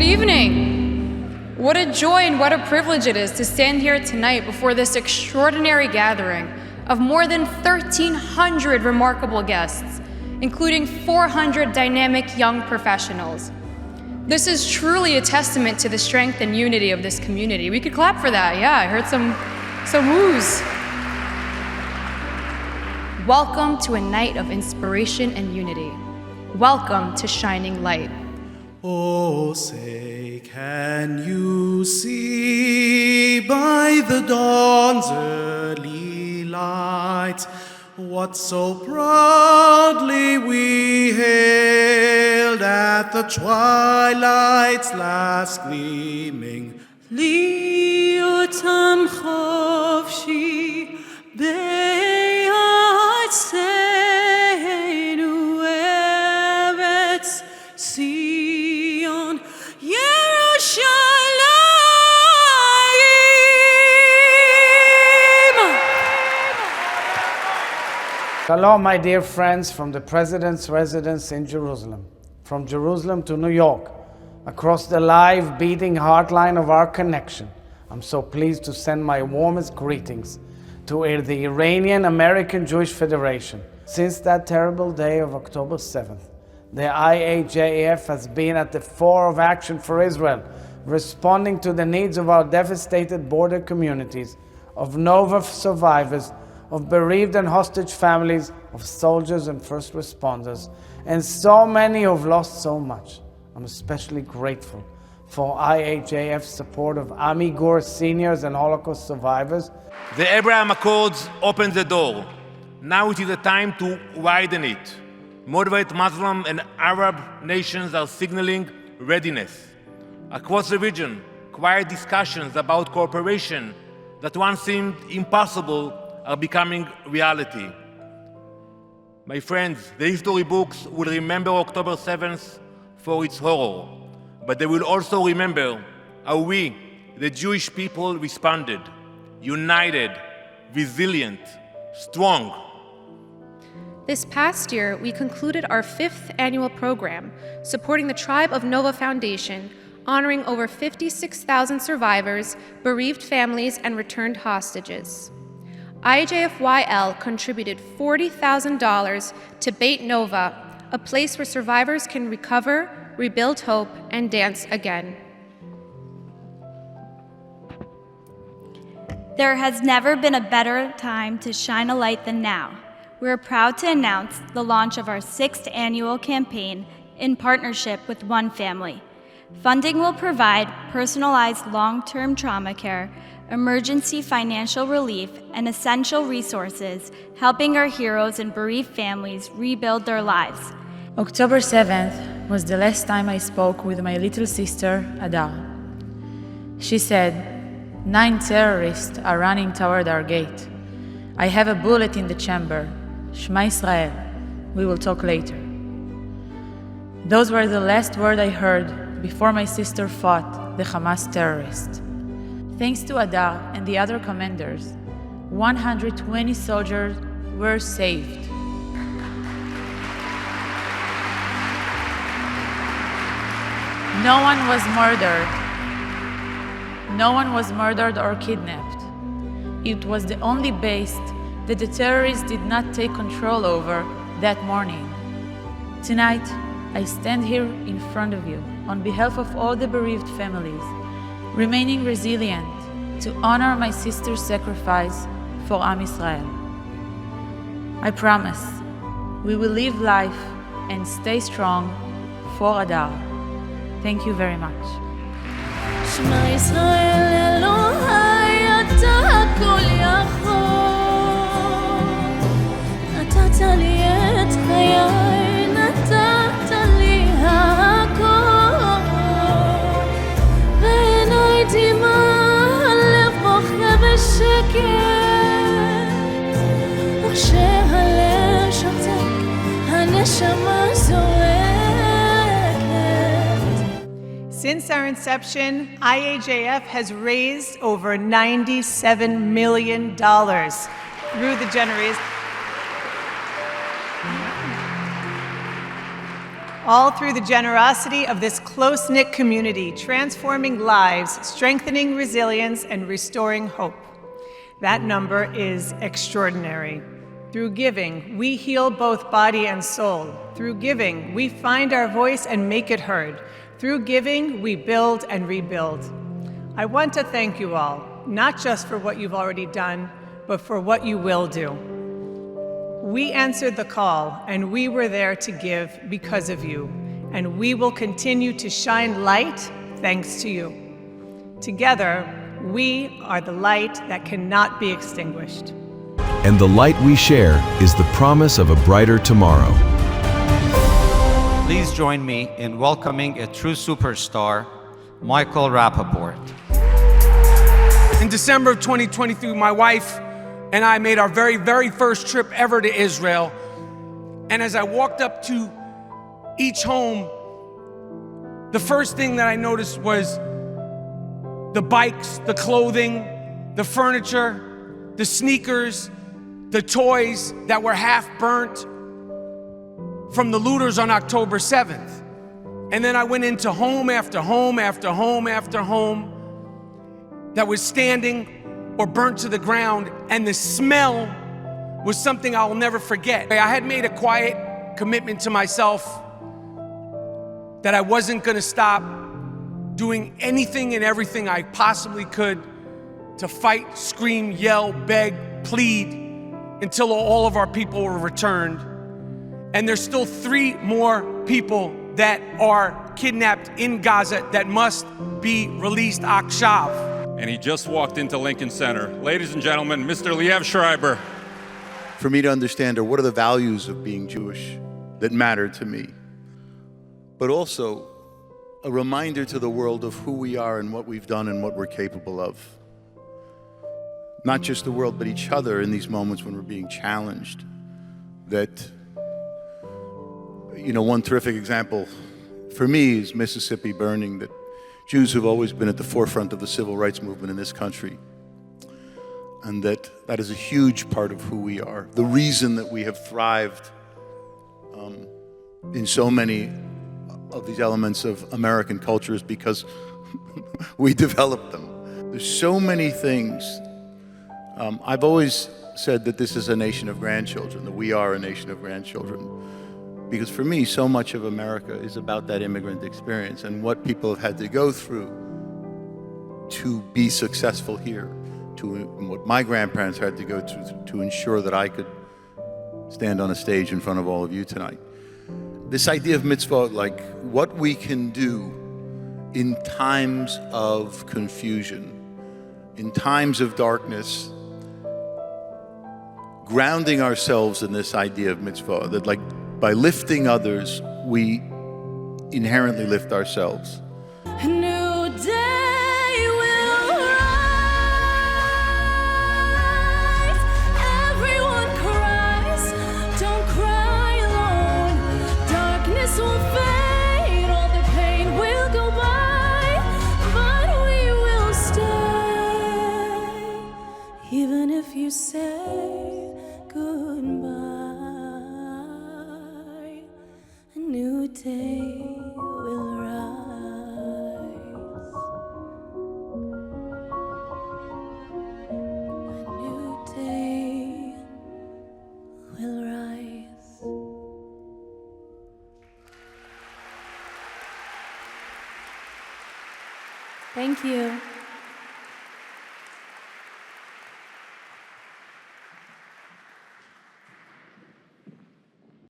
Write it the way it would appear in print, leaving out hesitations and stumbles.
Good evening. What a joy and what a privilege it is to stand here tonight before this extraordinary gathering of more than 1,300 remarkable guests, including 400 dynamic young professionals. This is truly a testament to the strength and unity of this community. We could clap for that. Yeah, I heard some woos. Welcome to a night of inspiration and unity. Welcome to Shining Light. Oh, say, can you see by the dawn's early light what so proudly we hailed at the twilight's last gleaming? Liyotam chofshi be'artzeinu eretz Zion Yerushalayim. Shalom, my dear friends from the President's residence in Jerusalem, from Jerusalem to New York, across the live beating heartline of our connection. I'm so pleased to send my warmest greetings to the Iranian American Jewish Federation. Since that terrible day of October 7th, the IAJF has been at the fore of action for Israel, responding to the needs of our devastated border communities, of Nova survivors, of bereaved and hostage families, of soldiers and first responders, and so many who have lost so much. I'm especially grateful for IAJF's support of Amigur seniors and Holocaust survivors. The Abraham Accords opened the door. Now it is a time to widen it. Moderate Muslim and Arab nations are signaling readiness. Across the region, quiet discussions about cooperation that once seemed impossible are becoming reality. My friends, the history books will remember October 7th for its horror, but they will also remember how we, the Jewish people, responded, united, resilient, strong. This past year, we concluded our 5th annual program, supporting the Tribe of Nova Foundation, honoring over 56,000 survivors, bereaved families, and returned hostages. IAJFYL contributed $40,000 to Beit Nova, a place where survivors can recover, rebuild hope, and dance again. There has never been a better time to shine a light than now. We're proud to announce the launch of our 6th annual campaign in partnership with One Family. Funding will provide personalized long-term trauma care, emergency financial relief, and essential resources, helping our heroes and bereaved families rebuild their lives. October 7th was the last time I spoke with my little sister, Adar. She said, 9 terrorists are running toward our gate. I have a bullet in the chamber. Shema Israel. We will talk later. Those were the last words I heard before my sister fought the Hamas terrorists. Thanks to Adar and the other commanders, 120 soldiers were saved. No one was murdered. No one was murdered or kidnapped. It was the only base that the terrorists did not take control over that morning. Tonight, I stand here in front of you on behalf of all the bereaved families, remaining resilient to honor my sister's sacrifice for Am Israel. I promise we will live life and stay strong for Adar. Thank you very much. Shema Israel Elohai ata hakol yachol, נתת לי את חיי, נתת לי הכל, בעיניי דמעה, הלב בוכה בשקט, וכשהלב שותק, הנשמה זועקת. Since our inception, IAJF has raised over $97 million through the generous. all through the generosity of this close-knit community, transforming lives, strengthening resilience, and restoring hope. That number is extraordinary. Through giving, we heal both body and soul. Through giving, we find our voice and make it heard. Through giving, we build and rebuild. I want to thank you all, not just for what you've already done, but for what you will do. We answered the call, and we were there to give because of you, and we will continue to shine light thanks to you. Together, we are the light that cannot be extinguished. And the light we share is the promise of a brighter tomorrow. Please join me in welcoming a true superstar, Michael Rappaport. In December of 2023, my wife and I made our very first trip ever to Israel. And as I walked up to each home, the first thing that I noticed was the bikes, the clothing, the furniture, the sneakers, the toys that were half burnt from the looters on October 7th. And then I went into home after home after home after home that was standing or burnt to the ground, and the smell was something I'll never forget. I had made a quiet commitment to myself that I wasn't gonna stop doing anything and everything I possibly could to fight, scream, yell, beg, plead until all of our people were returned. And there's still 3 more people that are kidnapped in Gaza that must be released akshav. And he just walked into Lincoln Center. Ladies and gentlemen, Mr. Liev Schreiber. For me to understand what are the values of being Jewish that matter to me, but also a reminder to the world of who we are and what we've done and what we're capable of. Not just the world, but each other in these moments when we're being challenged. That, one terrific example for me is Mississippi burning, that Jews have always been at the forefront of the civil rights movement in this country. And that is a huge part of who we are. The reason that we have thrived in so many of these elements of American culture is because we developed them. There's so many things. I've always said that this is a nation of grandchildren, that we are a nation of grandchildren. Because for me, so much of America is about that immigrant experience and what people have had to go through to be successful here, and what my grandparents had to go through to ensure that I could stand on a stage in front of all of you tonight. This idea of mitzvah, like what we can do in times of confusion, in times of darkness, grounding ourselves in this idea of mitzvah, that like by lifting others, we inherently lift ourselves. A new day will rise. Everyone cries. Don't cry alone. Darkness will fade. All the pain will go by. But we will stay. Even if you say goodbye. A new day will rise. A new day will rise. Thank you.